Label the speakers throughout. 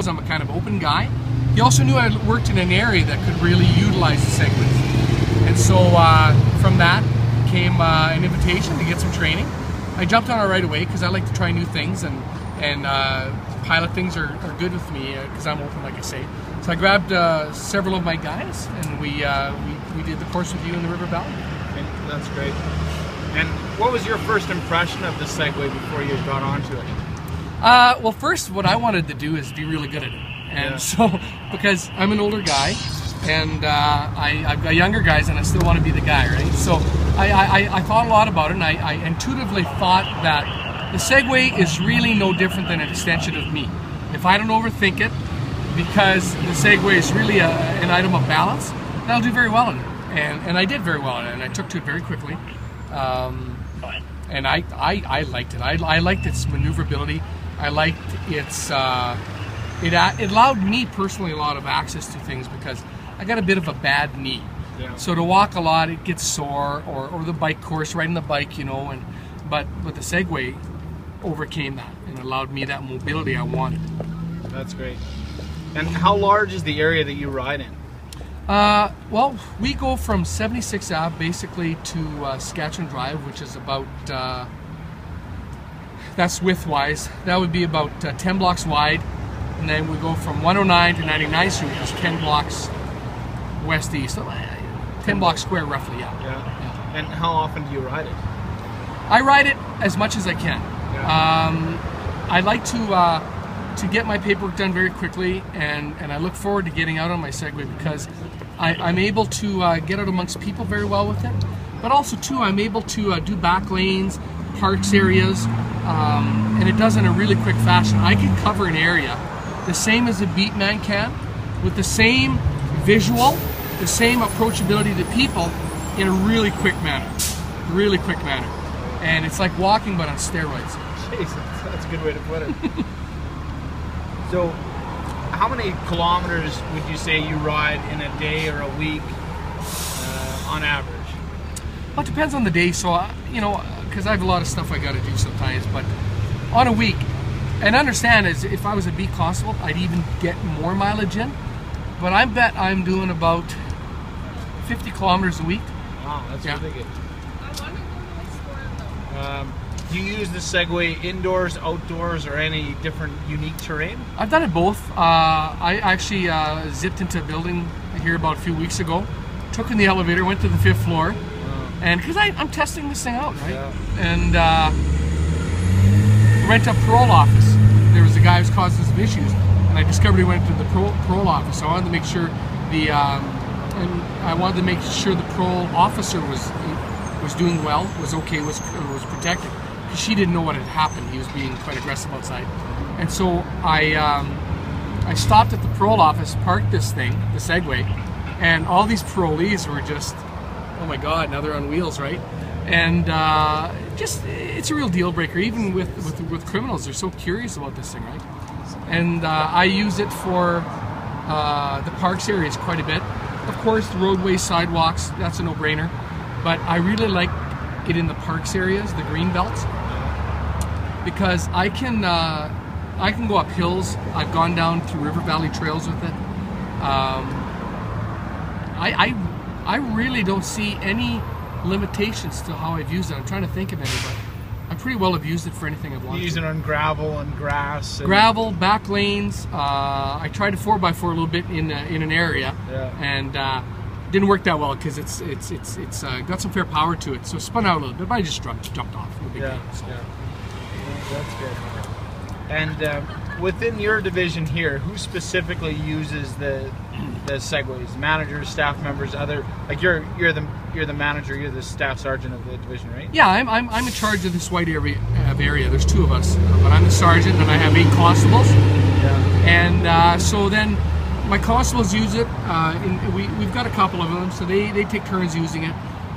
Speaker 1: knows I'm a kind of open guy. He also knew I worked in an area that could really utilize the Segways. And so from that came an invitation to get some training. I jumped on it right away because I like to try new things, and pilot things are good with me because I'm open, like I say. So I grabbed several of my guys, and we did the course with you in the River Valley.
Speaker 2: Okay, that's great. And what was your first impression of the Segway before you got onto it?
Speaker 1: Well, first, what I wanted to do is be really good at it. And so, because I'm an older guy, and I've got younger guys, and I still want to be the guy, right? So I thought a lot about it, and I intuitively thought that the Segway is really no different than an extension of me. If I don't overthink it, because the Segway is really an item of balance, then I'll do very well in it. And I did very well in it, and I took to it very quickly. And I liked it. I liked its maneuverability. I liked its... It allowed me personally a lot of access to things because I got a bit of a bad knee. Yeah. So to walk a lot, it gets sore, or the bike course, riding the bike, you know. But the Segway overcame that and allowed me that mobility I wanted.
Speaker 2: That's great. And how large is the area that you ride in?
Speaker 1: Well, we go from 76 Ave basically to Saskatchewan Drive, which is about, that's width-wise, that would be about 10 blocks wide. And then we go from 109 to 99th Street, which is 10 blocks west-east. So 10 blocks square, roughly, yeah.
Speaker 2: And how often do you ride it?
Speaker 1: I ride it as much as I can.
Speaker 2: Yeah.
Speaker 1: I like to get my paperwork done very quickly, and I look forward to getting out on my Segway because I'm able to get out amongst people very well with it. But also, too, I'm able to do back lanes, parks areas, and it does in a really quick fashion. I can cover an area the same as a beat man can, with the same visual, the same approachability to people in a really quick manner. Really quick manner. And it's like walking but on steroids.
Speaker 2: Jesus, that's a good way to put it. So, how many kilometers would you say you ride in a day or a week on average?
Speaker 1: Well, it depends on the day. So, you know, because I have a lot of stuff I got to do sometimes, but on a week, and understand is if I was a beat constable, I'd even get more mileage in. But I bet I'm doing about 50 kilometers a week.
Speaker 2: Wow, that's really good. Do you use the Segway indoors, outdoors, or any different unique terrain?
Speaker 1: I've done it both. I actually zipped into a building here about a few weeks ago, took in the elevator, went to the 5th floor, and because I'm testing this thing out, right? Yeah. And went to a parole office. There was a guy who was causing some issues, and I discovered he went to the parole office. So I wanted to make sure the parole officer was doing well, was okay, was protected. Because she didn't know what had happened. He was being quite aggressive outside, and so I stopped at the parole office, parked this thing, the Segway, and all these parolees were just, oh my God, now they're on wheels, right? And it's a real deal breaker. Even with criminals, they're so curious about this thing, right? And I use it for the parks areas quite a bit. Of course, the roadways, sidewalks, that's a no-brainer. But I really like it in the parks areas, the green belts, because I can go up hills. I've gone down through river valley trails with it. I really don't see any limitations to how I've used it. I'm trying to think of any, but I pretty well have used it for anything I've wanted.
Speaker 2: You use it on gravel and grass. And
Speaker 1: gravel, back lanes. I tried a 4x4 a little bit in an area, and didn't work that well because it's got some fair power to it. So it spun out a little bit, but I just jumped off. No big deal, so.
Speaker 2: That's good. And within your division here, who specifically uses the Segways? Managers, staff members, other, like you're the manager, you're the staff sergeant of the division, right?
Speaker 1: Yeah, I'm in charge of this Whyte area. There's 2 of us, but I'm the sergeant, and I have 8 constables. Yeah. And so then my constables use it. We've got a couple of them, so they take turns using it.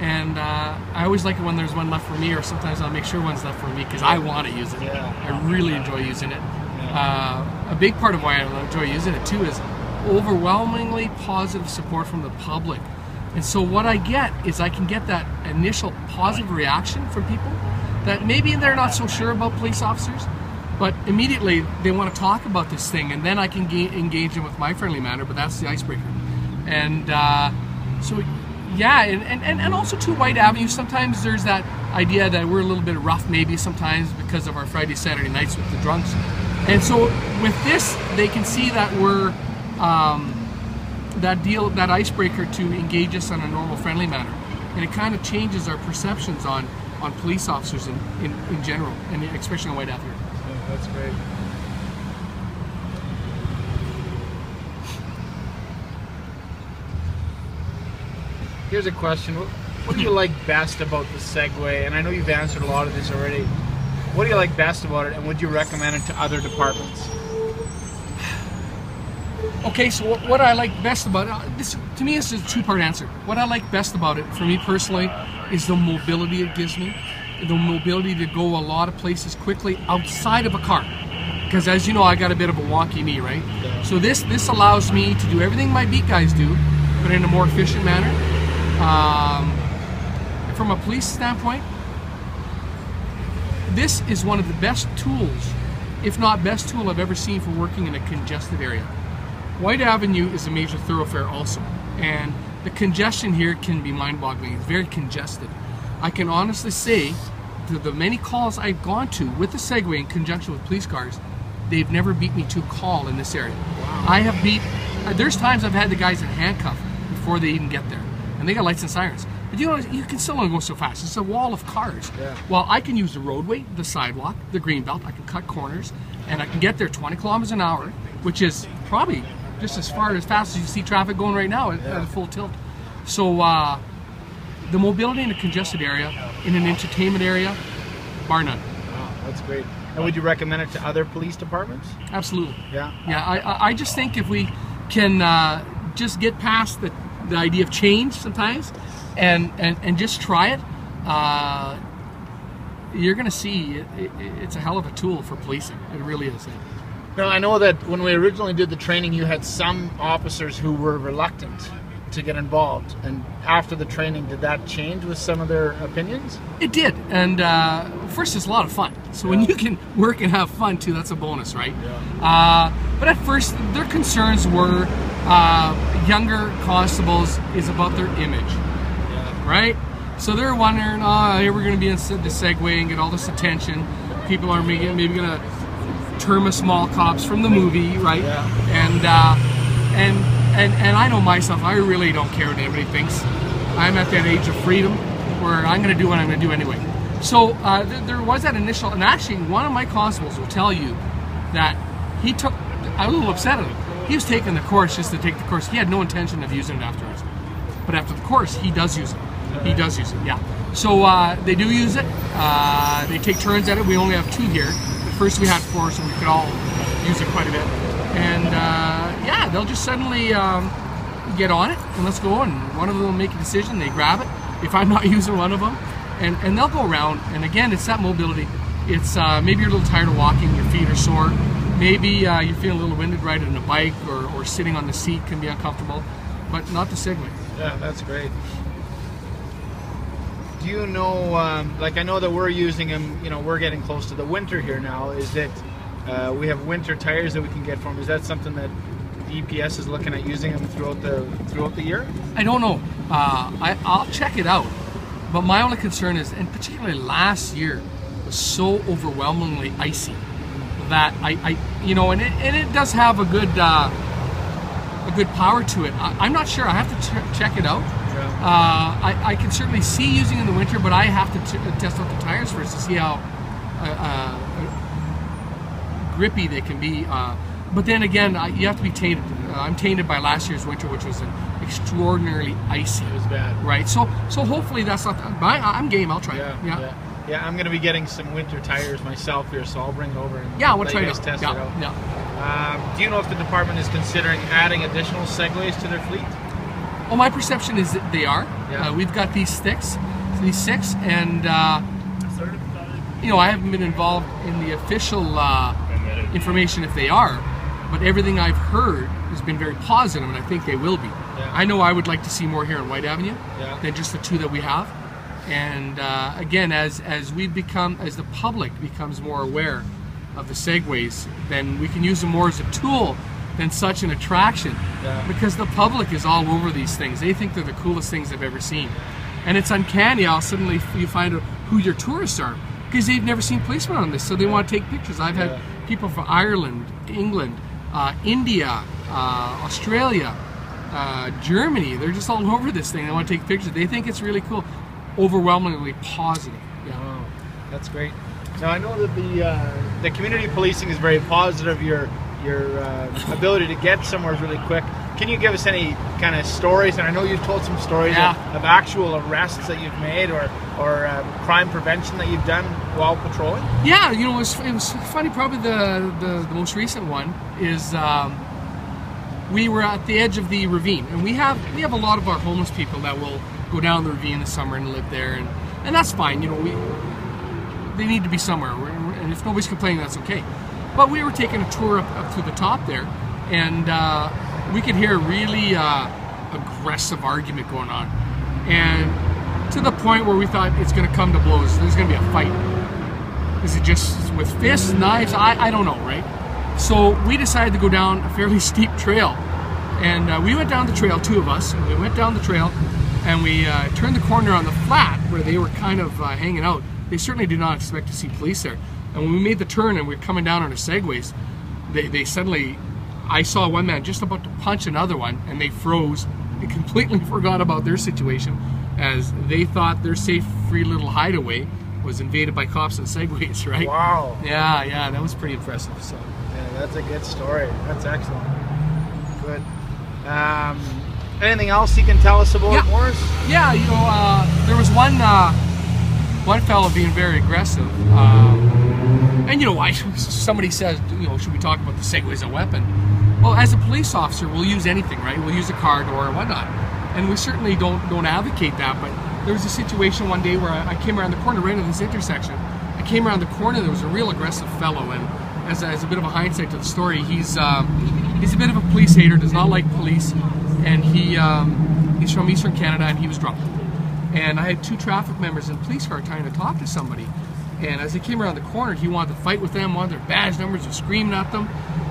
Speaker 1: And I always like it when there's one left for me, or sometimes I'll make sure one's left for me because I want to use it. Yeah. I really enjoy using it. A big part of why I enjoy using it too is overwhelmingly positive support from the public. And so what I get is I can get that initial positive reaction from people that maybe they're not so sure about police officers, But immediately they want to talk about this thing, and then I can engage them with my friendly manner, but that's the icebreaker. And so, yeah, and also to Whyte Avenue, sometimes there's that idea that we're a little bit rough maybe sometimes because of our Friday, Saturday nights with the drunks. And so with this, they can see that we're that icebreaker to engage us on a normal, friendly manner. And it kind of changes our perceptions on police officers in general, and especially on Whyte Ave.
Speaker 2: Yeah, that's great. Here's a question. What do you like best about the Segway? And I know you've answered a lot of this already. What do you like best about it, and would you recommend it to other departments?
Speaker 1: Okay, so what I like best about it, this to me is a two-part answer. What I like best about it, for me personally, is the mobility it gives me. The mobility to go a lot of places quickly outside of a car. Because as you know, I got a bit of a wonky knee, right?
Speaker 2: Yeah.
Speaker 1: So this allows me to do everything my beat guys do, but in a more efficient manner. From a police standpoint, this is one of the best tools, if not best tool I've ever seen for working in a congested area. Whyte Avenue is a major thoroughfare also, and the congestion here can be mind-boggling. It's very congested. I can honestly say that the many calls I've gone to with the Segway in conjunction with police cars, they've never beat me to a call in this area.
Speaker 2: Wow.
Speaker 1: I have beat, there's times I've had the guys in handcuffs before they even get there, and they got lights and sirens. But you know, you can still only go so fast. It's a wall of cars.
Speaker 2: Yeah.
Speaker 1: Well, I can use the roadway, the sidewalk, the green belt. I can cut corners, and I can get there 20 kilometers an hour, which is probably just as fast as you see traffic going right now at a full tilt. So the mobility in a congested area, in an entertainment area, bar none.
Speaker 2: Wow, that's great. And would you recommend it to other police departments?
Speaker 1: Absolutely.
Speaker 2: Yeah.
Speaker 1: Yeah, I just think if we can just get past the idea of change sometimes and just try it, you're going to see it's a hell of a tool for policing. It really is.
Speaker 2: Now, I know that when we originally did the training, you had some officers who were reluctant to get involved. And after the training, did that change with some of their opinions?
Speaker 1: It did. And first, it's a lot of fun. So when you can work and have fun, too, that's a bonus, right?
Speaker 2: Yeah.
Speaker 1: But at first, their concerns were younger constables is about their image, right? So they're wondering, here we're going to be in the Segway and get all this attention. People are maybe going to term us mall cops from the movie, right?
Speaker 2: Yeah.
Speaker 1: And I know myself, I really don't care what anybody thinks. I'm at that age of freedom where I'm going to do what I'm going to do anyway. So there was that initial, and actually one of my constables will tell you that he took, I'm a little upset at him. He was taking the course just to take the course. He had no intention of using it afterwards. But after the course, he does use it. He does use it, yeah. So they do use it. They take turns at it. We only have 2 here. At first we had 4, so we could all use it quite a bit. And yeah, they'll just suddenly get on it and let's go. And one of them will make a decision. They grab it. If I'm not using one of them, and they'll go around. And again, it's that mobility. It's maybe you're a little tired of walking. Your feet are sore. Maybe you're feeling a little winded riding a bike or sitting on the seat can be uncomfortable, but not the Segway.
Speaker 2: Yeah, that's great. Do you know, like I know that we're using them, you know, we're getting close to the winter here now. Is that we have winter tires that we can get from? Is that something that the EPS is looking at using them throughout the year?
Speaker 1: I don't know. I'll check it out. But my only concern is, and particularly last year, was so overwhelmingly icy that I you know, and it does have a good power to it. I'm not sure. I have to check it out. Yeah. I can certainly see using it in the winter, but I have to test out the tires first to see how grippy they can be. But then again, you have to be tainted. I'm tainted by last year's winter, which was extraordinarily icy.
Speaker 2: It was bad.
Speaker 1: Right. So hopefully that's not. I'm game. I'll try it.
Speaker 2: Yeah, I'm going to be getting some winter tires myself here, so I'll bring it over and
Speaker 1: we'll
Speaker 2: let
Speaker 1: try
Speaker 2: you guys
Speaker 1: it
Speaker 2: test it out.
Speaker 1: Yeah.
Speaker 2: Do you know if the department is considering adding additional Segways to their fleet?
Speaker 1: Well, my perception is that they are.
Speaker 2: Yeah.
Speaker 1: We've got these six, and you know, I haven't been involved in the official information if they are, but everything I've heard has been very positive, and I think they will be.
Speaker 2: Yeah.
Speaker 1: I know I would like to see more here on Whyte Avenue
Speaker 2: than
Speaker 1: just the 2 that we have. And again, as the public becomes more aware of the Segways, then we can use them more as a tool than such an attraction.
Speaker 2: Yeah.
Speaker 1: Because the public is all over these things. They think they're the coolest things they've ever seen. And it's uncanny how suddenly you find out who your tourists are, because they've never seen policemen on this, so they want to take pictures. I've had people from Ireland, England, India, Australia, Germany. They're just all over this thing. They want to take pictures. They think it's really cool. Overwhelmingly positive. Yeah.
Speaker 2: Wow, that's great. Now I know that the community policing is very positive. Your ability to get somewhere is really quick. Can you give us any kind of stories? And I know you've told some stories of actual arrests that you've made or crime prevention that you've done while patrolling.
Speaker 1: Yeah, you know, it was funny. Probably the most recent one is we were at the edge of the ravine, and we have a lot of our homeless people that will go down the ravine in the summer and live there, and that's fine. You know, they need to be somewhere, and if nobody's complaining, that's okay. But we were taking a tour up to the top there, and we could hear a really aggressive argument going on, and to the point where we thought it's going to come to blows. There's going to be a fight. Is it just with fists, knives? I don't know, right? So we decided to go down a fairly steep trail, and we went down the trail, two of us, and we went down the trail, and we turned the corner on the flat where they were kind of hanging out. They certainly did not expect to see police there. And when we made the turn and we were coming down on our Segways, they suddenly, I saw one man just about to punch another one, and they froze. They completely forgot about their situation, as they thought their safe, free little hideaway was invaded by cops and Segways, right?
Speaker 2: Wow.
Speaker 1: Yeah, that was pretty impressive. So.
Speaker 2: Yeah, that's a good story. That's excellent. Good. Anything else you can tell us about Maurice?
Speaker 1: Yeah, you know, there was one fellow being very aggressive. And you know, somebody says, you know, should we talk about the Segway as a weapon? Well, as a police officer, we'll use anything, right? We'll use a car door or whatnot, and we certainly don't advocate that. But there was a situation one day where I came around the corner, right at this intersection. I came around the corner. There was a real aggressive fellow, and as a bit of a hindsight to the story, he's a bit of a police hater, does not like police, and he's from Eastern Canada, and he was drunk. And I had two traffic members in a police car trying to talk to somebody. And as they came around the corner, he wanted to fight with them, wanted their badge numbers, was screaming at them.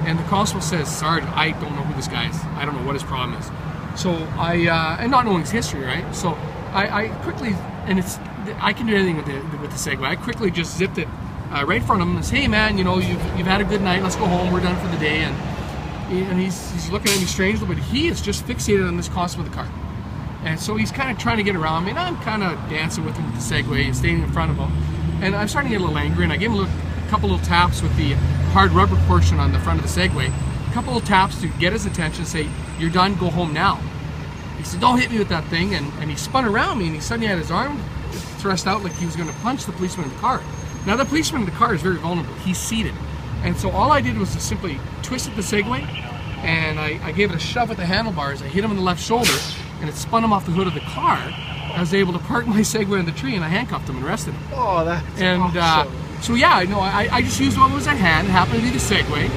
Speaker 1: And the constable says, "Sergeant, I don't know who this guy is. I don't know what his problem is." So and not knowing his history, right? So I quickly, and I can do anything with the Segway. I quickly just zipped it right in front of him and said, "Hey man, you know, you've had a good night. Let's go home. We're done for the day." And he's looking at me strangely, but he is just fixated on this constable with the car. And so he's kind of trying to get around me, and I'm kind of dancing with him with the Segway and staying in front of him. And I'm starting to get a little angry, and I gave him a couple little taps with the hard rubber portion on the front of the Segway. A couple little taps to get his attention, say, "You're done, go home now." He said, "Don't hit me with that thing," and he spun around me, and he suddenly had his arm thrust out like he was going to punch the policeman in the car. Now the policeman in the car is very vulnerable. He's seated. And so all I did was just simply twisted the Segway, and I gave it a shove with the handlebars. I hit him in the left shoulder, and it spun him off the hood of the car. I was able to park my Segway in the tree, and I handcuffed him and arrested him.
Speaker 2: Oh, that's awesome.
Speaker 1: So yeah, no, I just used what was at hand. It happened to be the Segway,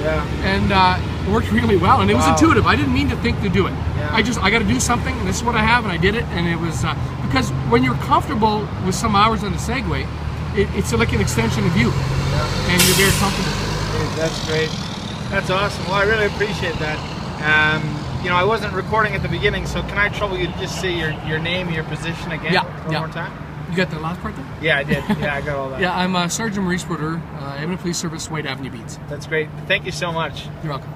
Speaker 1: and it worked really well. And it was intuitive. I didn't mean to think to do it. Yeah. I got to do something, and this is what I have, and I did it. And it was because when you're comfortable with some hours on the Segway, it's like an extension of you, and you're very comfortable.
Speaker 2: That's great. That's awesome. Well, I really appreciate that. You know, I wasn't recording at the beginning, so can I trouble you to just say your name and your position again one more time?
Speaker 1: You got the last part there?
Speaker 2: Yeah, I did. Yeah, I got all that.
Speaker 1: Yeah, I'm Sergeant Maurice Brodeur, Edmonton Police Service, Whyte Avenue Beats.
Speaker 2: That's great. Thank you so much.
Speaker 1: You're welcome.